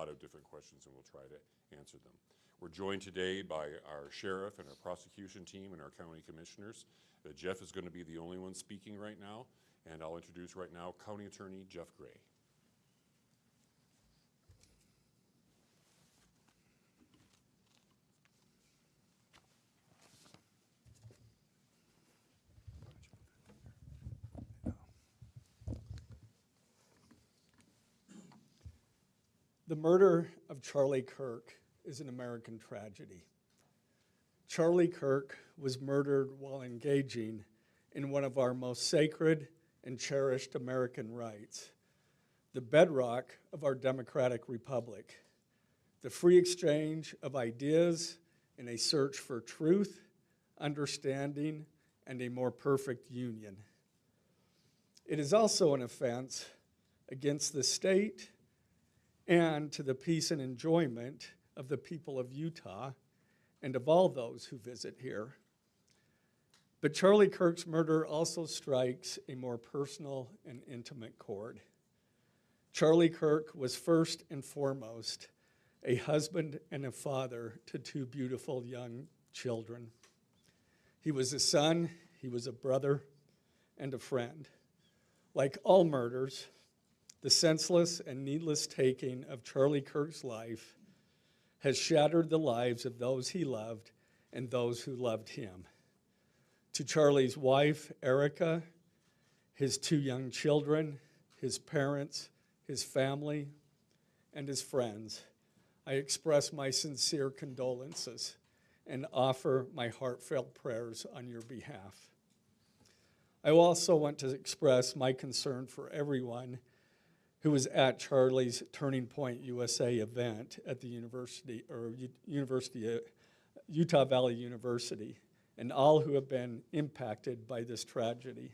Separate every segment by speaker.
Speaker 1: lot of different questions, and we'll try to answer them. We're joined today by our sheriff and our prosecution team and our county commissioners. Jeff is going to be the only one speaking right now, and I'll introduce right now County Attorney Jeff Gray.
Speaker 2: The murder of Charlie Kirk is an American tragedy. Charlie Kirk was murdered while engaging in one of our most sacred and cherished American rights, the bedrock of our democratic republic, the free exchange of ideas in a search for truth, understanding, and a more perfect union. It is also an offense against the state and to the peace and enjoyment of the people of Utah and of all those who visit here. But Charlie Kirk's murder also strikes a more personal and intimate chord. Charlie Kirk was first and foremost a husband and a father to two beautiful young children. He was a son, he was a brother, and a friend. Like all murders, the senseless and needless taking of Charlie Kirk's life has shattered the lives of those he loved and those who loved him. To Charlie's wife, Erica, his two young children, his parents, his family, and his friends, I express my sincere condolences and offer my heartfelt prayers on your behalf. I also want to express my concern for everyone who was at Charlie's Turning Point USA event at the Utah Valley University, and all who have been impacted by this tragedy.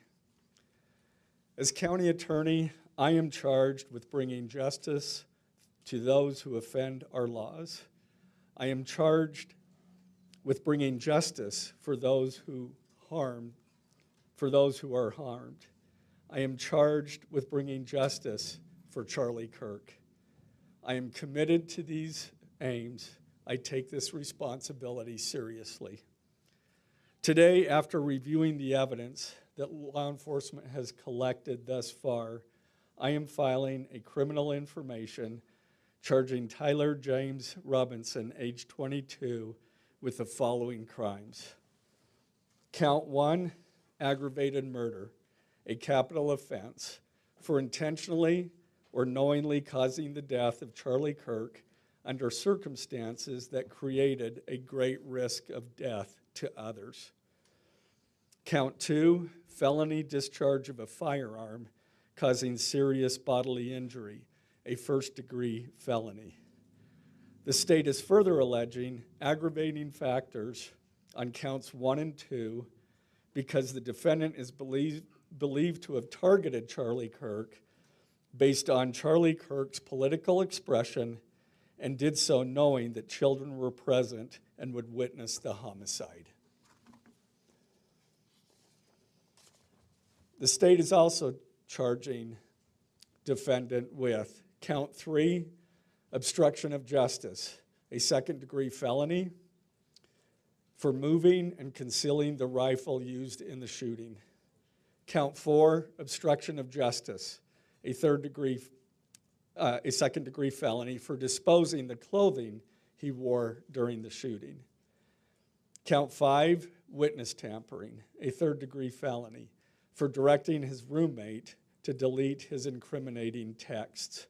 Speaker 2: As county attorney, I am charged with bringing justice to those who offend our laws. I am charged with bringing justice for those who are harmed. I am charged with bringing justice for Charlie Kirk. I am committed to these aims. I take this responsibility seriously. Today, after reviewing the evidence that law enforcement has collected thus far, I am filing a criminal information charging Tyler James Robinson, age 22, with the following crimes. Count 1, aggravated murder, a capital offense, for intentionally or knowingly causing the death of Charlie Kirk under circumstances that created a great risk of death to others. Count 2, felony discharge of a firearm causing serious bodily injury, a first-degree felony. The state is further alleging aggravating factors on counts 1 and 2 because the defendant is believed to have targeted Charlie Kirk based on Charlie Kirk's political expression and did so knowing that children were present and would witness the homicide. The state is also charging defendant with count 3, obstruction of justice, a second-degree felony for moving and concealing the rifle used in the shooting. Count 4, obstruction of justice, a second-degree felony for disposing the clothing he wore during the shooting. Count 5, witness tampering, a third-degree felony for directing his roommate to delete his incriminating texts.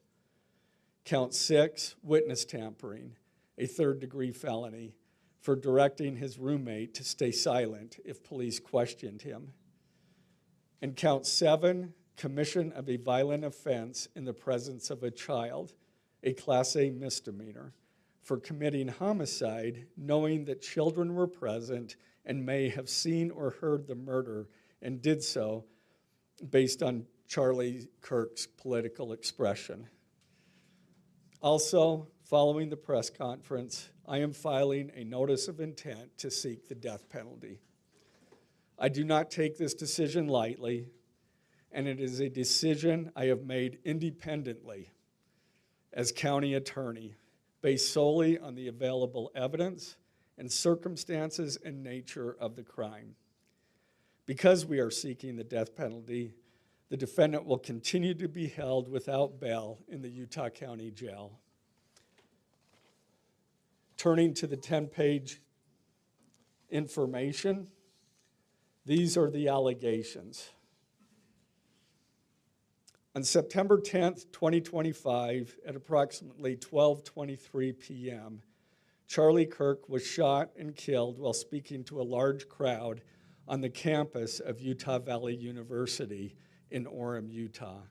Speaker 2: Count 6, witness tampering, a third-degree felony for directing his roommate to stay silent if police questioned him. And count 7, commission of a violent offense in the presence of a child, a Class A misdemeanor, for committing homicide knowing that children were present and may have seen or heard the murder and did so based on Charlie Kirk's political expression. Also, following the press conference, I am filing a notice of intent to seek the death penalty. I do not take this decision lightly, and it is a decision I have made independently as county attorney, based solely on the available evidence and circumstances and nature of the crime. Because we are seeking the death penalty, the defendant will continue to be held without bail in the Utah County Jail. Turning to the 10-page information, these are the allegations. On September 10th, 2025, at approximately 12:23 p.m., Charlie Kirk was shot and killed while speaking to a large crowd on the campus of Utah Valley University in Orem, Utah.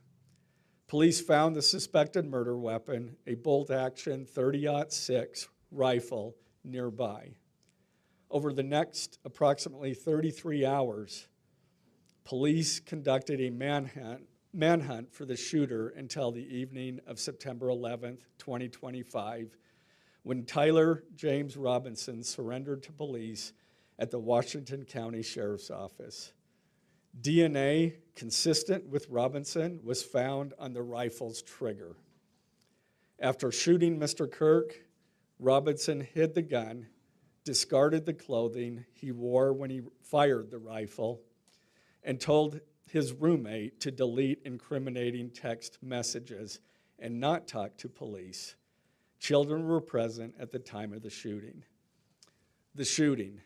Speaker 2: Police found the suspected murder weapon, a bolt-action .30-06 rifle, nearby. Over the next approximately 33 hours, police conducted a manhunt for the shooter until the evening of September 11th, 2025, when Tyler James Robinson surrendered to police at the Washington County Sheriff's Office. DNA consistent with Robinson was found on the rifle's trigger. After shooting Mr. Kirk, Robinson hid the gun, discarded the clothing he wore when he fired the rifle, and told his roommate to delete incriminating text messages and not talk to police. Children were present at the time of the shooting. The shooting.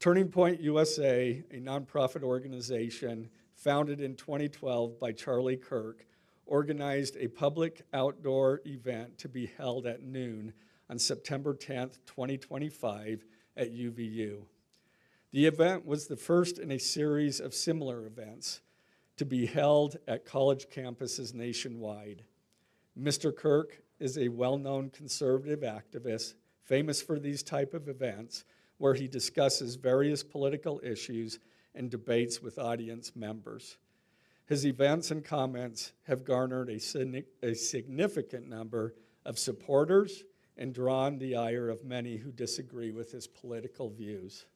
Speaker 2: Turning Point USA, a nonprofit organization founded in 2012 by Charlie Kirk, organized a public outdoor event to be held at noon on September 10th, 2025 at UVU. The event was the first in a series of similar events to be held at college campuses nationwide. Mr. Kirk is a well-known conservative activist famous for these type of events where he discusses various political issues and debates with audience members. His events and comments have garnered a significant number of supporters and drawn the ire of many who disagree with his political views.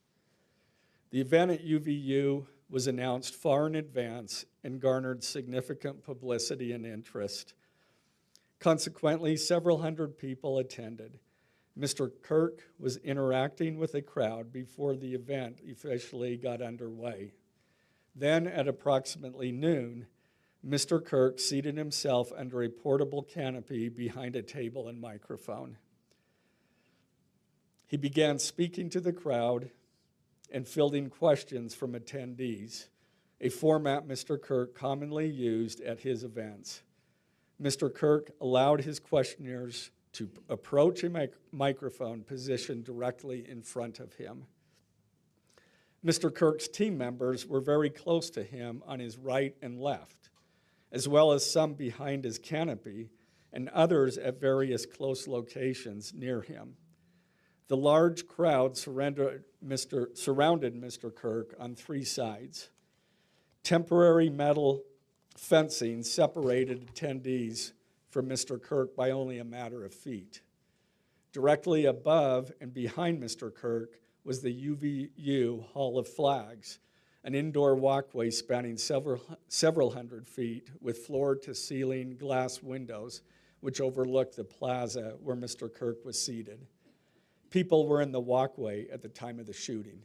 Speaker 2: The event at UVU was announced far in advance and garnered significant publicity and interest. Consequently, several hundred people attended. Mr. Kirk was interacting with a crowd before the event officially got underway. Then, at approximately noon, Mr. Kirk seated himself under a portable canopy behind a table and microphone. He began speaking to the crowd and fielding questions from attendees, a format Mr. Kirk commonly used at his events. Mr. Kirk allowed his questioners to approach a microphone positioned directly in front of him. Mr. Kirk's team members were very close to him on his right and left, as well as some behind his canopy and others at various close locations near him. The large crowd surrounded Mr. Kirk on three sides. Temporary metal fencing separated attendees from Mr. Kirk by only a matter of feet. Directly above and behind Mr. Kirk was the UVU Hall of Flags, an indoor walkway spanning several hundred feet with floor-to-ceiling glass windows which overlooked the plaza where Mr. Kirk was seated. People were in the walkway at the time of the shooting.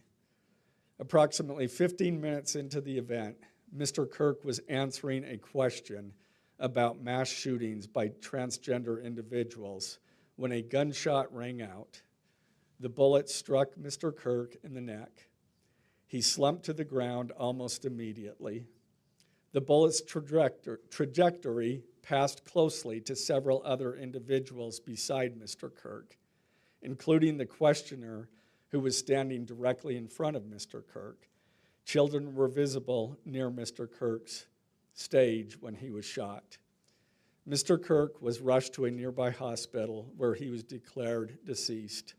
Speaker 2: Approximately 15 minutes into the event, Mr. Kirk was answering a question about mass shootings by transgender individuals when a gunshot rang out. The bullet struck Mr. Kirk in the neck. He slumped to the ground almost immediately. The bullet's trajectory passed closely to several other individuals beside Mr. Kirk, including the questioner who was standing directly in front of Mr. Kirk. Children were visible near Mr. Kirk's stage when he was shot. Mr. Kirk was rushed to a nearby hospital where he was declared deceased.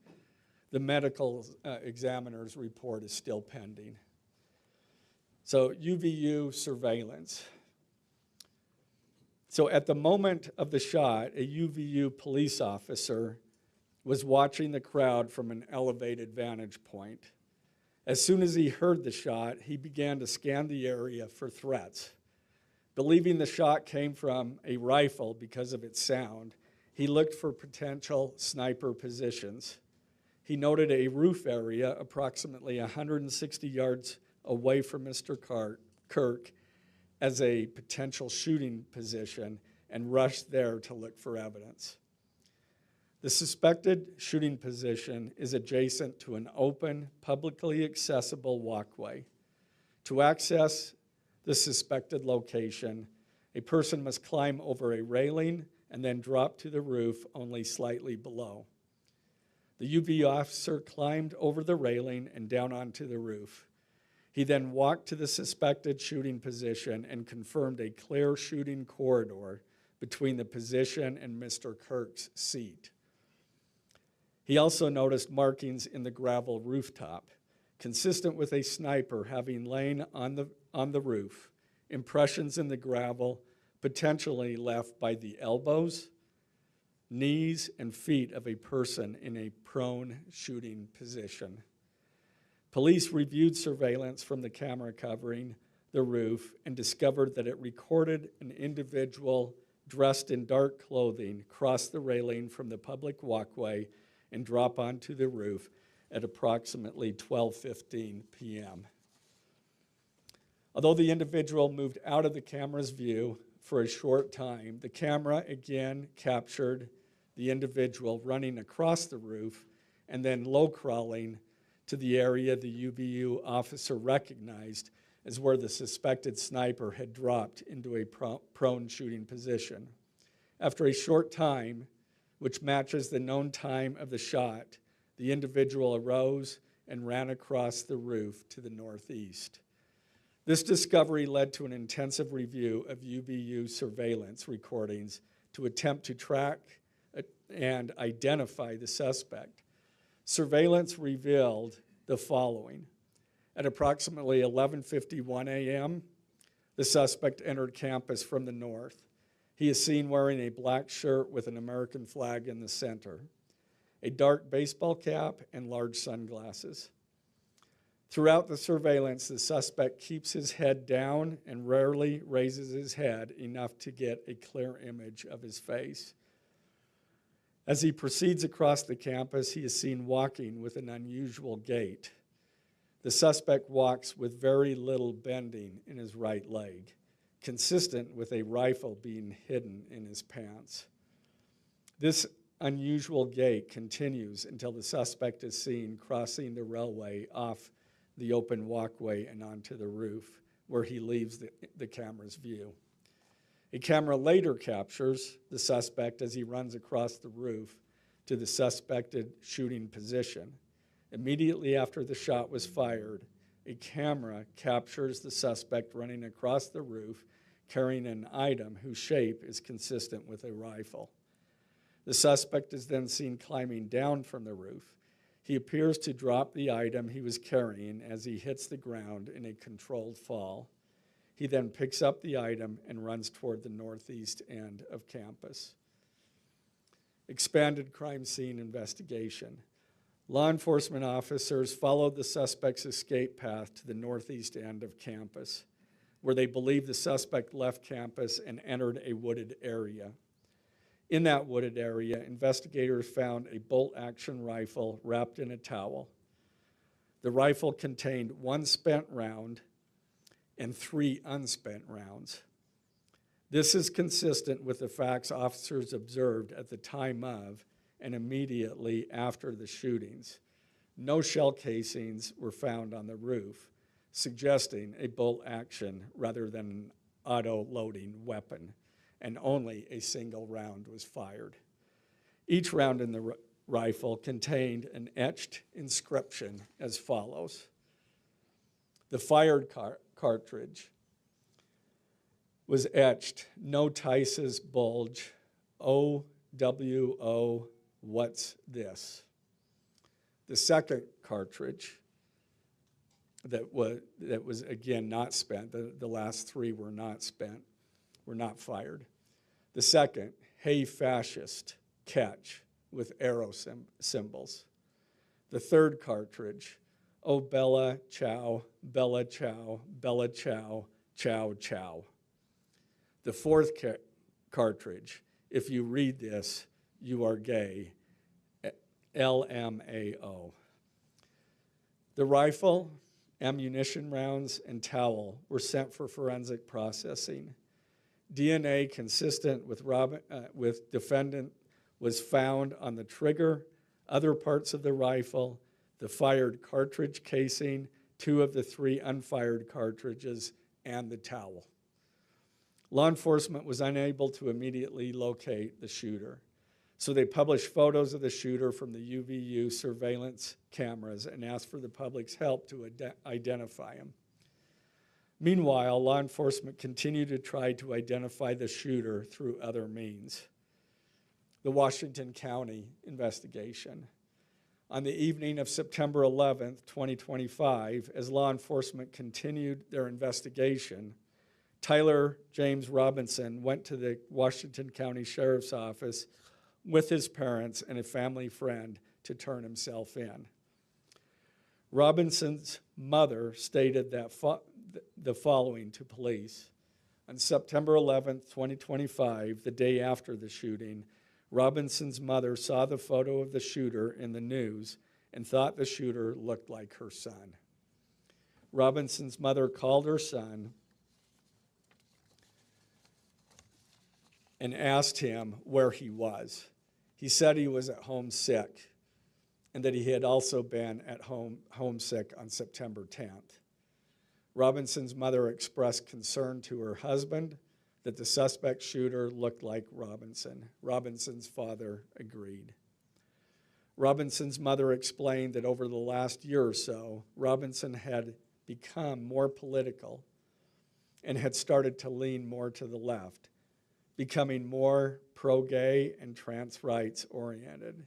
Speaker 2: The medical examiner's report is still pending. So UVU surveillance. So at the moment of the shot, a UVU police officer was watching the crowd from an elevated vantage point. As soon as he heard the shot, he began to scan the area for threats. Believing the shot came from a rifle because of its sound, he looked for potential sniper positions. He noted a roof area approximately 160 yards away from Mr. Kirk as a potential shooting position and rushed there to look for evidence. The suspected shooting position is adjacent to an open, publicly accessible walkway. To access the suspected location, a person must climb over a railing and then drop to the roof only slightly below. The UV officer climbed over the railing and down onto the roof. He then walked to the suspected shooting position and confirmed a clear shooting corridor between the position and Mr. Kirk's seat. He also noticed markings in the gravel rooftop, consistent with a sniper having lain on the roof, impressions in the gravel potentially left by the elbows, knees, and feet of a person in a prone shooting position. Police reviewed surveillance from the camera covering the roof and discovered that it recorded an individual dressed in dark clothing cross the railing from the public walkway and drop onto the roof at approximately 12:15 p.m. Although the individual moved out of the camera's view for a short time, the camera again captured the individual running across the roof and then low crawling to the area the UVU officer recognized as where the suspected sniper had dropped into a prone shooting position. After a short time, which matches the known time of the shot, the individual arose and ran across the roof to the northeast. This discovery led to an intensive review of UVU surveillance recordings to attempt to track and identify the suspect. Surveillance revealed the following. At approximately 11:51 a.m., the suspect entered campus from the north. He is seen wearing a black shirt with an American flag in the center, a dark baseball cap, and large sunglasses. Throughout the surveillance, the suspect keeps his head down and rarely raises his head enough to get a clear image of his face. As he proceeds across the campus, he is seen walking with an unusual gait. The suspect walks with very little bending in his right leg, consistent with a rifle being hidden in his pants. This unusual gait continues until the suspect is seen crossing the railway off the open walkway and onto the roof, where he leaves the camera's view. A camera later captures the suspect as he runs across the roof to the suspected shooting position. Immediately after the shot was fired, a camera captures the suspect running across the roof carrying an item whose shape is consistent with a rifle. The suspect is then seen climbing down from the roof. He appears to drop the item he was carrying as he hits the ground in a controlled fall. He then picks up the item and runs toward the northeast end of campus. Expanded crime scene investigation. Law enforcement officers followed the suspect's escape path to the northeast end of campus, where they believe the suspect left campus and entered a wooded area. In that wooded area, investigators found a bolt-action rifle wrapped in a towel. The rifle contained 1 spent round and 3 unspent rounds. This is consistent with the facts officers observed at the time of and immediately after the shootings. No shell casings were found on the roof, suggesting a bolt action rather than an auto-loading weapon, and only a single round was fired. Each round in the rifle contained an etched inscription as follows. The fired cartridge was etched, "No Tice's bulge, OWO, what's this?" The second cartridge that was again not spent, the last 3 were not spent, were not fired. The second, "Hey fascist, catch," with arrow symbols. The third cartridge, "Oh Bella Chow, Bella Chow, Bella Chow, Chow Chow." The fourth cartridge, "If you read this, you are gay, LMAO. The rifle, ammunition rounds, and towel were sent for forensic processing. DNA consistent with defendant was found on the trigger, other parts of the rifle, the fired cartridge casing, 2 of the 3 unfired cartridges, and the towel. Law enforcement was unable to immediately locate the shooter, so they published photos of the shooter from the UVU surveillance cameras and asked for the public's help to identify him. Meanwhile, law enforcement continued to try to identify the shooter through other means. The Washington County investigation. On the evening of September 11th, 2025, as law enforcement continued their investigation, Tyler James Robinson went to the Washington County Sheriff's Office with his parents and a family friend to turn himself in. Robinson's mother stated that the following to police. On September 11th, 2025, the day after the shooting, Robinson's mother saw the photo of the shooter in the news and thought the shooter looked like her son. Robinson's mother called her son and asked him where he was. He said he was at home sick and that he had also been at home homesick on September 10th. Robinson's mother expressed concern to her husband that the suspect shooter looked like Robinson. Robinson's father agreed. Robinson's mother explained that over the last year or so, Robinson had become more political and had started to lean more to the left, becoming more pro-gay and trans rights oriented.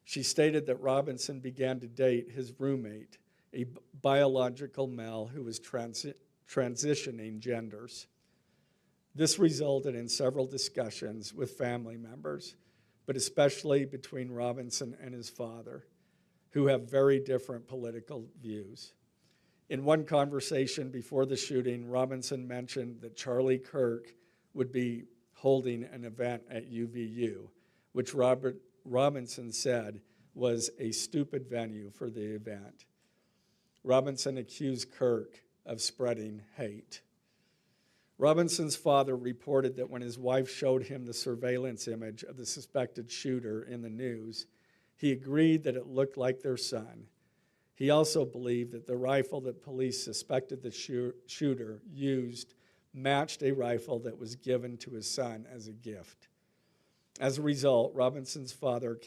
Speaker 2: She stated that Robinson began to date his roommate, a biological male who was transitioning genders. This resulted in several discussions with family members, but especially between Robinson and his father, who have very different political views. In one conversation before the shooting, Robinson mentioned that Charlie Kirk would be holding an event at UVU, which Robinson said was a stupid venue for the event. Robinson accused Kirk of spreading hate. Robinson's father reported that when his wife showed him the surveillance image of the suspected shooter in the news, he agreed that it looked like their son. He also believed that the rifle that police suspected the shooter used matched a rifle that was given to his son as a gift. As a result, Robinson's father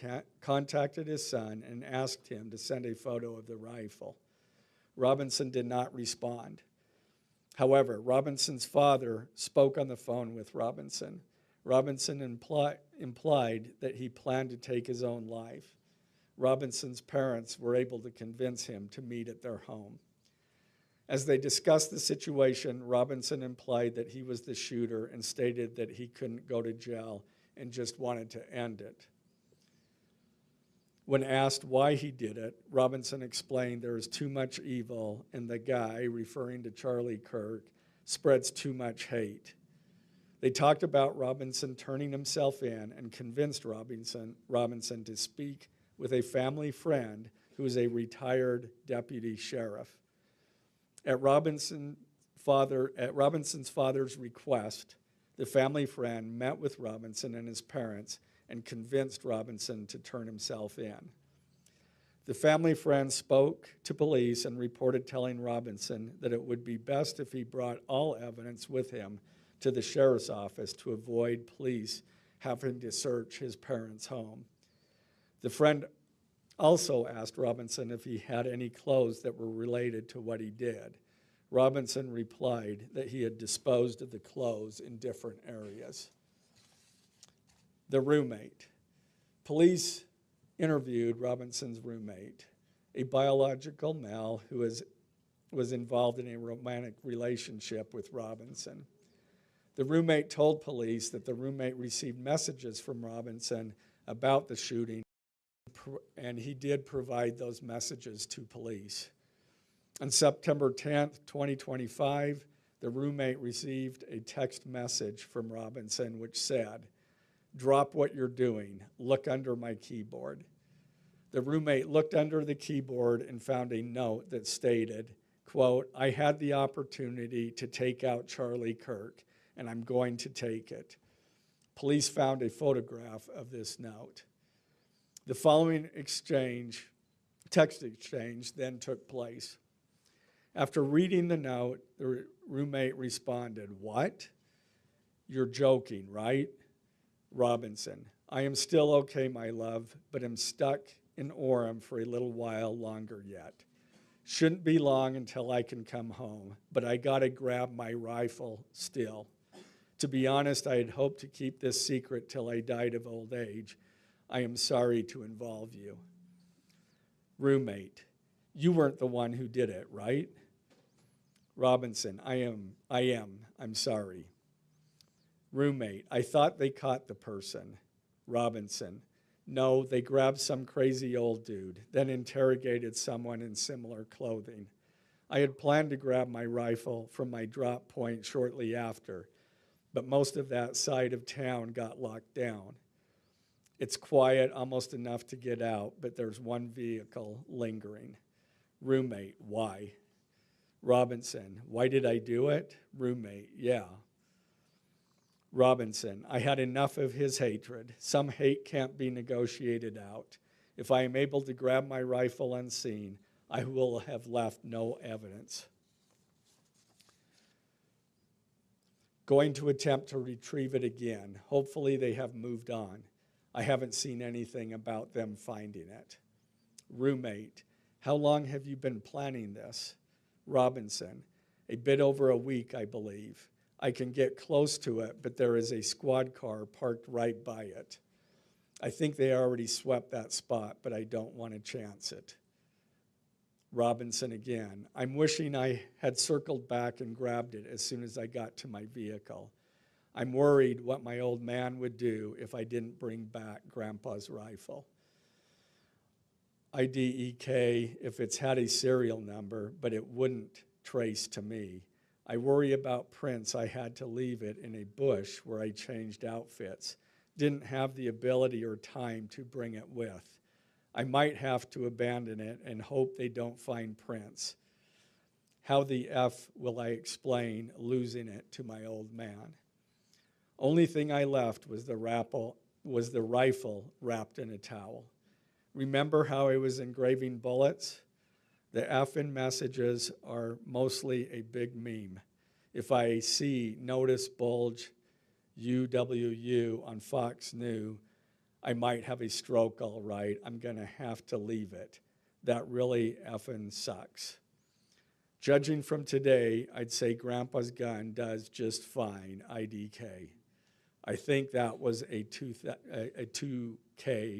Speaker 2: contacted his son and asked him to send a photo of the rifle. Robinson did not respond. However, Robinson's father spoke on the phone with Robinson. Robinson implied that he planned to take his own life. Robinson's parents were able to convince him to meet at their home. As they discussed the situation, Robinson implied that he was the shooter and stated that he couldn't go to jail and just wanted to end it. When asked why he did it, Robinson explained there is too much evil and the guy, referring to Charlie Kirk, spreads too much hate. They talked about Robinson turning himself in and convinced Robinson to speak with a family friend who is a retired deputy sheriff. At Robinson's father's request, the family friend met with Robinson and his parents and convinced Robinson to turn himself in. The family friend spoke to police and reported telling Robinson that it would be best if he brought all evidence with him to the sheriff's office to avoid police having to search his parents' home. The friend also asked Robinson if he had any clothes that were related to what he did. Robinson replied that he had disposed of the clothes in different areas. The roommate. Police interviewed Robinson's roommate, a biological male who was involved in a romantic relationship with Robinson. The roommate told police that the roommate received messages from Robinson about the shooting, and he did provide those messages to police. On September 10th, 2025, the roommate received a text message from Robinson which said, Drop what you're doing. Look under my keyboard. The roommate looked under the keyboard and found a note that stated, quote, I had the opportunity to take out Charlie Kirk, and I'm going to take it. Police found a photograph of this note. The following text exchange, then took place. After reading the note, the roommate responded, what? You're joking, right? Robinson, I am still okay, my love, but am stuck in Orem for a little while longer yet. Shouldn't be long until I can come home, but I gotta grab my rifle still. To be honest, I had hoped to keep this secret till I died of old age. I am sorry to involve you. Roommate, you weren't the one who did it, right? Robinson, I am, I'm sorry. Roommate, I thought they caught the person. Robinson, no, they grabbed some crazy old dude, then interrogated someone in similar clothing. I had planned to grab my rifle from my drop point shortly after, but most of that side of town got locked down. It's quiet, almost enough to get out, but there's one vehicle lingering. Roommate, why? Robinson, why did I do it? Roommate, yeah. Robinson, I had enough of his hatred. Some hate can't be negotiated out. If I am able to grab my rifle unseen, I will have left no evidence. Going to attempt to retrieve it again. Hopefully they have moved on. I haven't seen anything about them finding it. Roommate, how long have you been planning this? Robinson, a bit over a week, I believe. I can get close to it, but there is a squad car parked right by it. I think they already swept that spot, but I don't want to chance it. Robinson again, I'm wishing I had circled back and grabbed it as soon as I got to my vehicle. I'm worried what my old man would do if I didn't bring back Grandpa's rifle. IDEK if it's had a serial number, but it wouldn't trace to me. I worry about prints. I had to leave it in a bush where I changed outfits. Didn't have the ability or time to bring it with. I might have to abandon it and hope they don't find prints. How the F will I explain losing it to my old man? Only thing I left was the rifle wrapped in a towel. Remember how I was engraving bullets? The F in messages are mostly a big meme. If I see notice bulge UWU on Fox News, I might have a stroke all right. I'm gonna have to leave it. That really effing sucks. Judging from today, I'd say Grandpa's gun does just fine, IDK. I think that was a $2K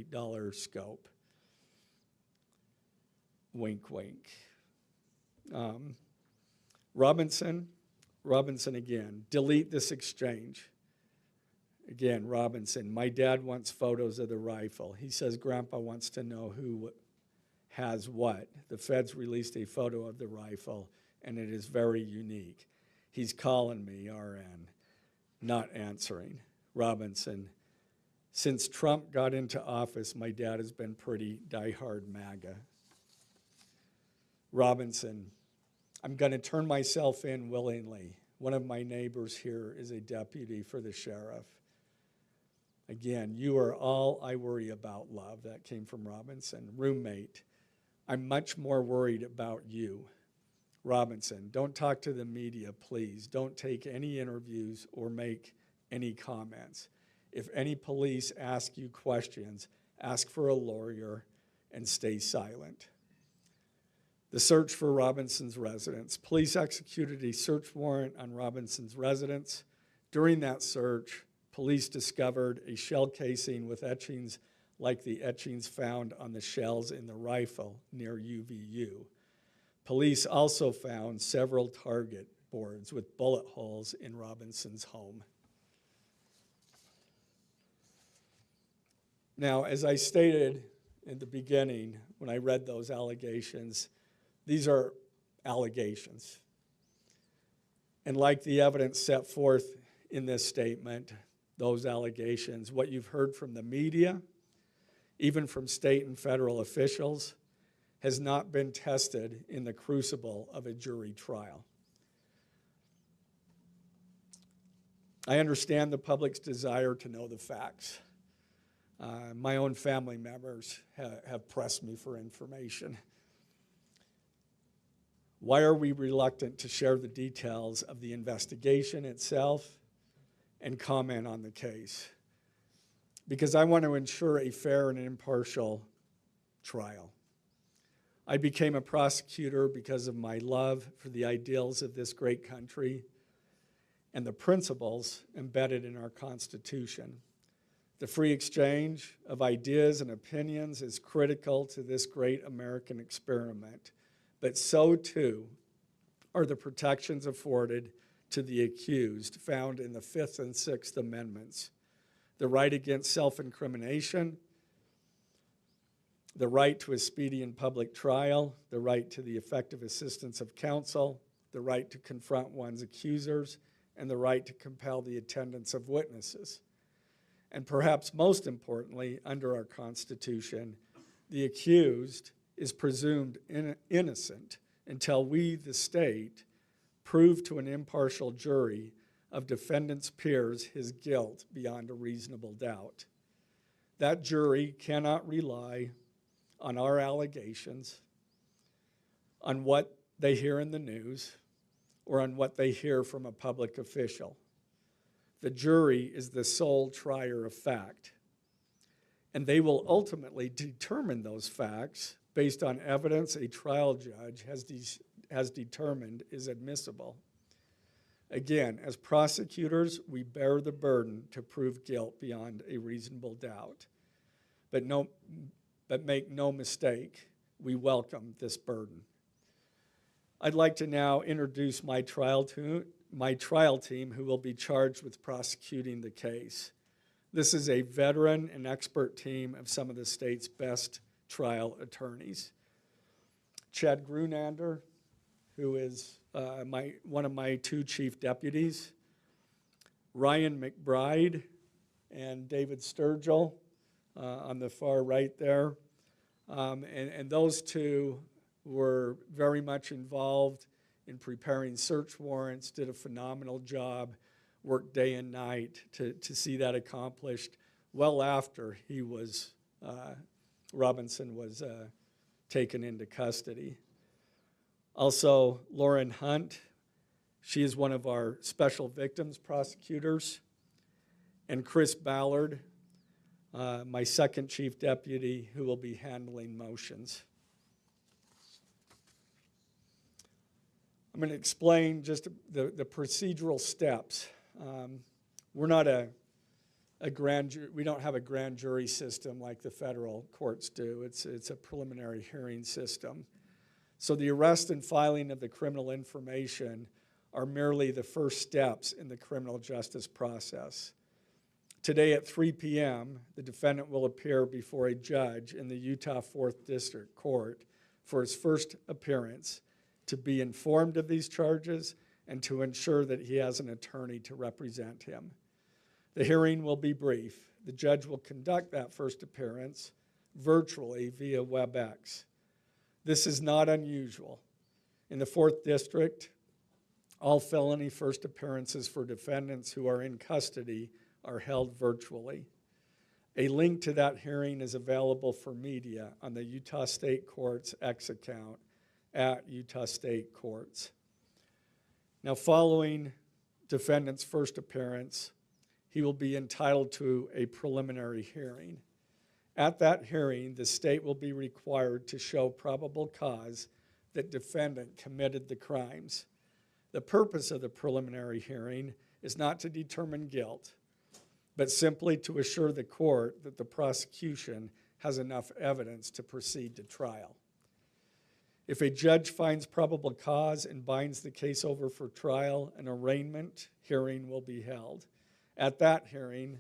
Speaker 2: dollar scope. Wink, wink. Robinson again, delete this exchange. Again, Robinson, my dad wants photos of the rifle. He says Grandpa wants to know who has what. The feds released a photo of the rifle, and it is very unique. He's calling me, RN, not answering. Robinson, since Trump got into office, my dad has been pretty diehard MAGA. Robinson, I'm going to turn myself in willingly. One of my neighbors here is a deputy for the sheriff. Again, you are all I worry about, love. That came from Robinson. Roommate, I'm much more worried about you. Robinson, don't talk to the media, please. Don't take any interviews or make any comments. If any police ask you questions, ask for a lawyer and stay silent. The search for Robinson's residence. Police executed a search warrant on Robinson's residence. During that search, police discovered a shell casing with etchings like the etchings found on the shells in the rifle near UVU. Police also found several target boards with bullet holes in Robinson's home. Now, as I stated in the beginning, when I read those allegations, these are allegations. And like the evidence set forth in this statement, those allegations. What you've heard from the media, even from state and federal officials, has not been tested in the crucible of a jury trial. I understand the public's desire to know the facts. My own family members have pressed me for information. Why are we reluctant to share the details of the investigation itself and comment on the case? Because I want to ensure a fair and impartial trial. I became a prosecutor because of my love for the ideals of this great country and the principles embedded in our Constitution. The free exchange of ideas and opinions is critical to this great American experiment, but so too are the protections afforded to the accused found in the Fifth and Sixth Amendments: the right against self-incrimination, the right to a speedy and public trial, the right to the effective assistance of counsel, the right to confront one's accusers, and the right to compel the attendance of witnesses. And perhaps most importantly, under our Constitution, the accused is presumed innocent until we, the state, prove to an impartial jury of defendant's peers his guilt beyond a reasonable doubt. That jury cannot rely on our allegations, on what they hear in the news, or on what they hear from a public official. The jury is the sole trier of fact, and they will ultimately determine those facts based on evidence a trial judge has determined is admissible. Again, as prosecutors, we bear the burden to prove guilt beyond a reasonable doubt. But make no mistake, we welcome this burden. I'd like to now introduce my trial team who will be charged with prosecuting the case. This is a veteran and expert team of some of the state's best trial attorneys. Chad Grunander, who is one of my two chief deputies, Ryan McBride and David Sturgill on the far right there. And those two were very much involved in preparing search warrants, did a phenomenal job, worked day and night to see that accomplished well after he was, Robinson was taken into custody. Also, Lauren Hunt, she is one of our special victims prosecutors, and Chris Ballard, my second chief deputy, who will be handling motions. I'm going to explain just the procedural steps. We're not a grand jury, we don't have a grand jury system like the federal courts do. It's a preliminary hearing system. So the arrest and filing of the criminal information are merely the first steps in the criminal justice process. Today at 3 p.m., the defendant will appear before a judge in the Utah 4th District Court for his first appearance to be informed of these charges and to ensure that he has an attorney to represent him. The hearing will be brief. The judge will conduct that first appearance virtually via WebEx. This is not unusual. In the 4th District, all felony first appearances for defendants who are in custody are held virtually. A link to that hearing is available for media on the Utah State Court's X account at Utah State Courts. Now, following defendant's first appearance, he will be entitled to a preliminary hearing. At that hearing, the state will be required to show probable cause that defendant committed the crimes. The purpose of the preliminary hearing is not to determine guilt, but simply to assure the court that the prosecution has enough evidence to proceed to trial. If a judge finds probable cause and binds the case over for trial, an arraignment hearing will be held. At that hearing,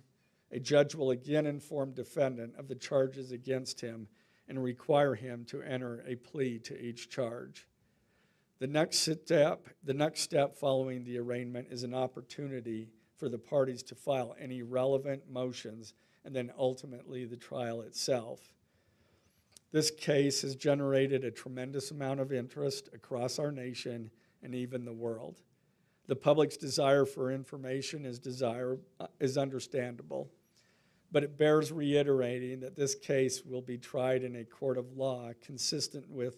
Speaker 2: a judge will again inform defendant of the charges against him and require him to enter a plea to each charge. The next step following the arraignment is an opportunity for the parties to file any relevant motions and then ultimately the trial itself. This case has generated a tremendous amount of interest across our nation and even the world. The public's desire for information is understandable, but it bears reiterating that this case will be tried in a court of law consistent with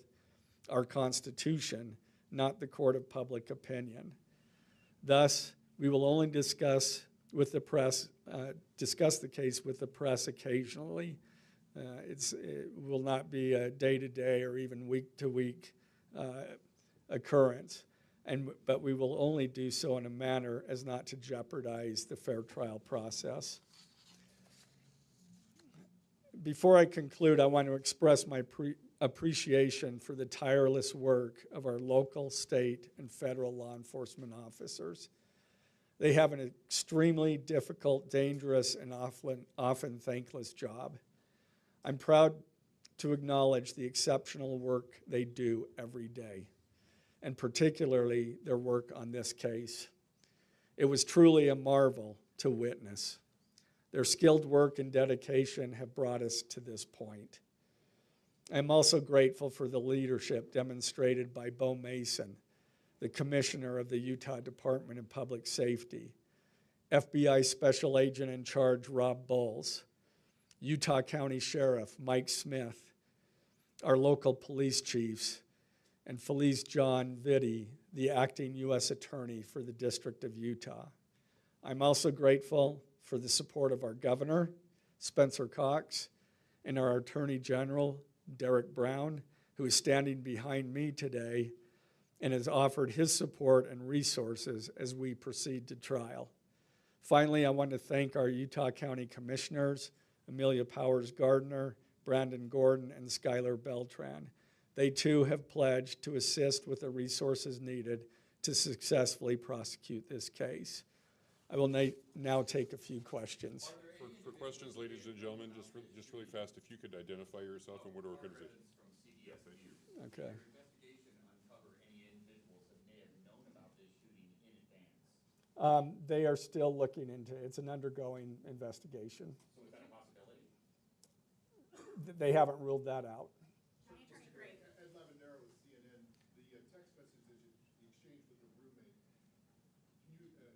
Speaker 2: our Constitution, not the court of public opinion. Thus, we will only discuss the case with the press occasionally. It will not be a day-to-day or even week-to-week occurrence, but we will only do so in a manner as not to jeopardize the fair trial process. Before I conclude, I want to express my appreciation for the tireless work of our local, state, and federal law enforcement officers. They have an extremely difficult, dangerous, and often thankless job. I'm proud to acknowledge the exceptional work they do every day, and particularly their work on this case. It was truly a marvel to witness. Their skilled work and dedication have brought us to this point. I'm also grateful for the leadership demonstrated by Bo Mason, the Commissioner of the Utah Department of Public Safety, FBI Special Agent in Charge Rob Bowles, Utah County Sheriff Mike Smith, our local police chiefs, and Felice John Vitti, the acting U.S. Attorney for the District of Utah. I'm also grateful for the support of our Governor, Spencer Cox, and our Attorney General, Derek Brown, who is standing behind me today and has offered his support and resources as we proceed to trial. Finally, I want to thank our Utah County Commissioners, Amelia Powers Gardner, Brandon Gordon, and Skylar Beltran. They too have pledged to assist with the resources needed to successfully prosecute this case. I will now take a few questions.
Speaker 1: For questions, ladies and gentlemen, just really fast, if you could identify yourself and what organization.
Speaker 3: From CDS.
Speaker 2: Okay.
Speaker 3: Did your investigation uncover any individuals that may have known about this shooting in advance?
Speaker 2: They are still looking into it. It's an undergoing investigation.
Speaker 3: So is that a possibility?
Speaker 2: They haven't ruled that out.
Speaker 4: County Attorney Gray.
Speaker 5: Ed Lavendera with CNN, the text message that you exchanged with your roommate, can you kind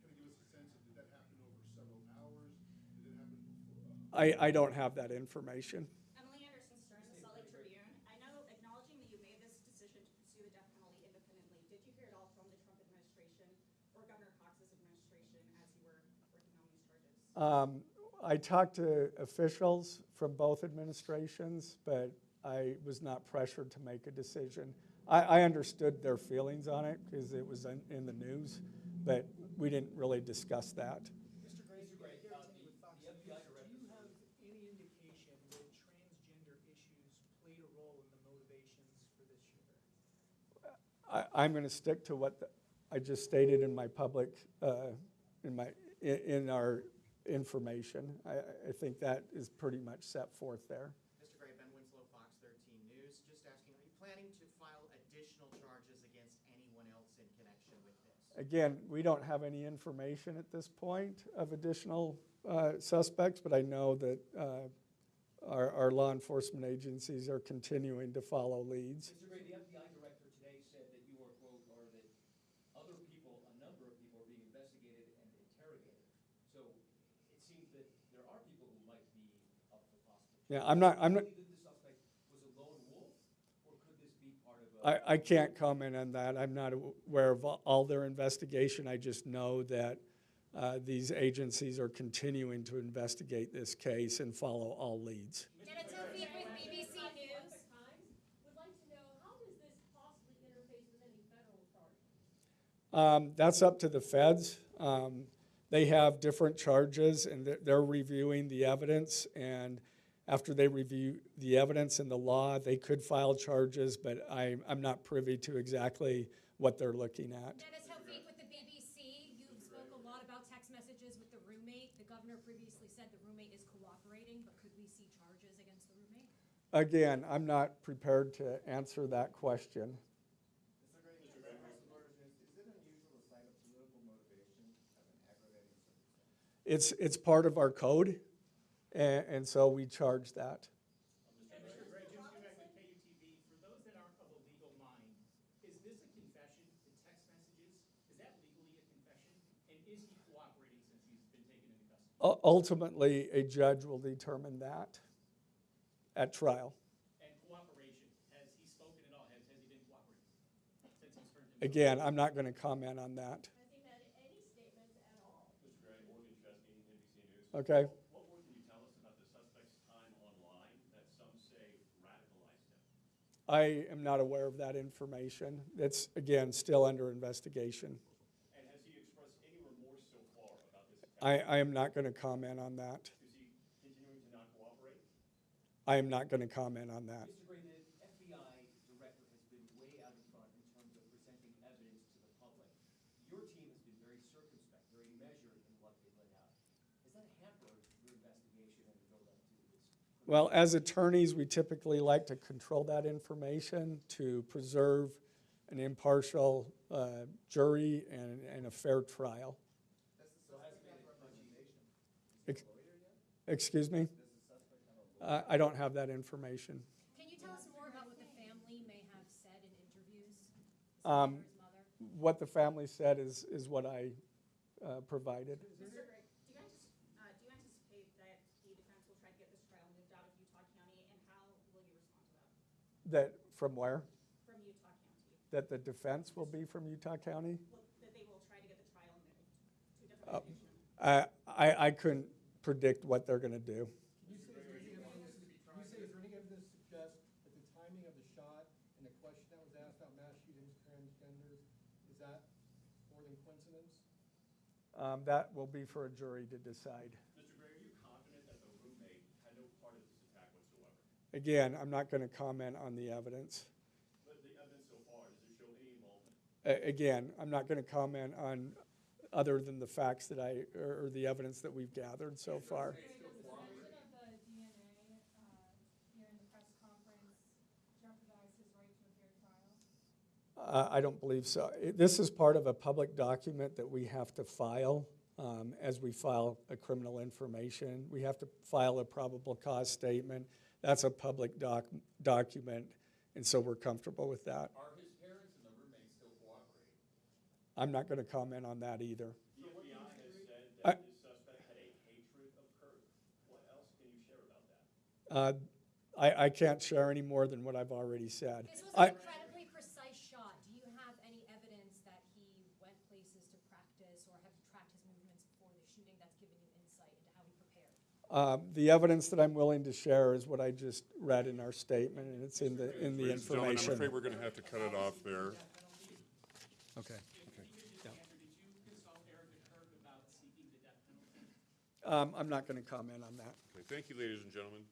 Speaker 5: of give us a sense of, did that happen over several hours? Did it happen before?
Speaker 2: I don't have that information.
Speaker 4: Emily Anderson Stern, the Salt Lake Tribune. I know, acknowledging that you made this decision to pursue the death penalty independently, did you hear it all from the Trump administration or Governor Cox's administration as you were working on these charges?
Speaker 2: I talked to officials from both administrations, but I was not pressured to make a decision. I understood their feelings on it because it was in the news, but we didn't really discuss that.
Speaker 6: Mr. Gray, the FBI director. Do you have any indication that transgender issues played a role in the motivations for this shooter?
Speaker 2: I'm going to stick to what I just stated in my public, in our information. I think that is pretty much set forth there.
Speaker 7: Mr. Gray, Ben Winslow, Fox 13 News. Just asking, are you planning to file additional charges against anyone else in connection with this?
Speaker 2: Again, we don't have any information at this point of additional suspects, but I know that our law enforcement agencies are continuing to follow leads.
Speaker 8: Mr. Gray, the FBI director today said that you are, quote, or that other people, a number of people, are being investigated and interrogated. So it seems that there are people who might be up for prosecution.
Speaker 2: Yeah, I'm not.
Speaker 8: Do you believe that the suspect was a lone wolf, or could this be part of a...
Speaker 2: I can't comment on that. I'm not aware of all their investigation. I just know that these agencies are continuing to investigate this case and follow all leads.
Speaker 4: Jenna Tofik with BBC News.
Speaker 9: Would like to know, how does this possibly interface with any federal authorities?
Speaker 2: That's up to the feds. They have different charges, and they're reviewing the evidence. And after they review the evidence and the law, they could file charges, but I'm not privy to exactly what they're looking at.
Speaker 4: Jenna Tofik with the BBC. You spoke a lot about text messages with the roommate. The governor previously said the roommate is cooperating, but could we see charges against the roommate?
Speaker 2: Again, I'm not prepared to answer that question.
Speaker 5: Mr. Gray, is it unusual to cite a political motivation as an aggravating
Speaker 2: It's part of our code, and so we charge that.
Speaker 6: And Mr. Gray, Jim Sumac with KUTV, for those that aren't of a legal mind, is this a confession, the text messages? Is that legally a confession? And is he cooperating since he's been taken into custody?
Speaker 2: Ultimately, a judge will determine that at trial.
Speaker 6: And cooperation, has he spoken at all? Has he been cooperating since he's turned himself?
Speaker 2: Again, I'm not going to comment on that.
Speaker 9: Has he made any statements at all?
Speaker 10: Mr. Gray, Morgan Chesky, NBC News.
Speaker 2: Okay?
Speaker 10: What more can you tell us about the suspect's time online that some say radicalized him?
Speaker 2: I am not aware of that information. It's, again, still under investigation.
Speaker 10: And has he expressed any remorse so far about this attack?
Speaker 2: I am not going to comment on that.
Speaker 10: Is he continuing to not cooperate?
Speaker 2: I am not going to comment on that.
Speaker 8: Mr. Gray, the FBI director has been way out in front in terms of presenting evidence to the public. Your team has been very circumspect, very measured in what they let out. Has that hampered your investigation and the build-up to this?
Speaker 2: Well, as attorneys, we typically like to control that information to preserve an impartial jury and a fair trial. Excuse me? I don't have that information.
Speaker 9: Can you tell us more about what the family may have said in interviews? For his mother?
Speaker 2: What the family said is what I provided.
Speaker 4: Mr. Gray, do you anticipate that the defense will try to get this trial moved out of Utah County, and how will you respond to that?
Speaker 2: That, from where?
Speaker 4: From Utah County?
Speaker 2: That the defense will be from Utah County?
Speaker 4: Well, that they will try to get the trial moved to a different location?
Speaker 2: I couldn't predict what they're going to do.
Speaker 5: Can you say, is there any evidence to suggest that the timing of the shot and the question that was asked about mass shootings, transgenders, is that more than coincidence?
Speaker 2: That will be for a jury to decide.
Speaker 10: Mr. Gray, are you confident that the roommate had no part of this attack whatsoever?
Speaker 2: Again, I'm not going to comment on the evidence.
Speaker 10: But the evidence so far, does it show any involvement?
Speaker 2: Again, I'm not going to comment on other than the facts that or the evidence that we've gathered so far.
Speaker 9: Does the mention of the DNA here in the press conference jeopardize his right to a fair trial?
Speaker 2: I don't believe so. This is part of a public document that we have to file as we file a criminal information. We have to file a probable cause statement. That's a public document, and so we're comfortable with that.
Speaker 3: Are his parents and the roommate still cooperating?
Speaker 2: I'm not going to comment on that either.
Speaker 10: The FBI has said that this suspect had a hatred of Kirk. What else can you share about that?
Speaker 2: I can't share any more than what I've already said.
Speaker 9: This was an incredibly precise shot. Do you have any evidence that he went places to practice, or have you tracked his movements before the shooting that's given you insight into how he prepared?
Speaker 2: The evidence that I'm willing to share is what I just read in our statement, and it's in the
Speaker 1: Ladies and gentlemen, I'm
Speaker 2: information.
Speaker 1: afraid we're going to have to cut it off there.
Speaker 2: Okay.
Speaker 6: If you could just answer, did you consult Erica Kirk about seeking the death penalty?
Speaker 2: I'm not going to comment on that.
Speaker 1: Okay, thank you, ladies and gentlemen.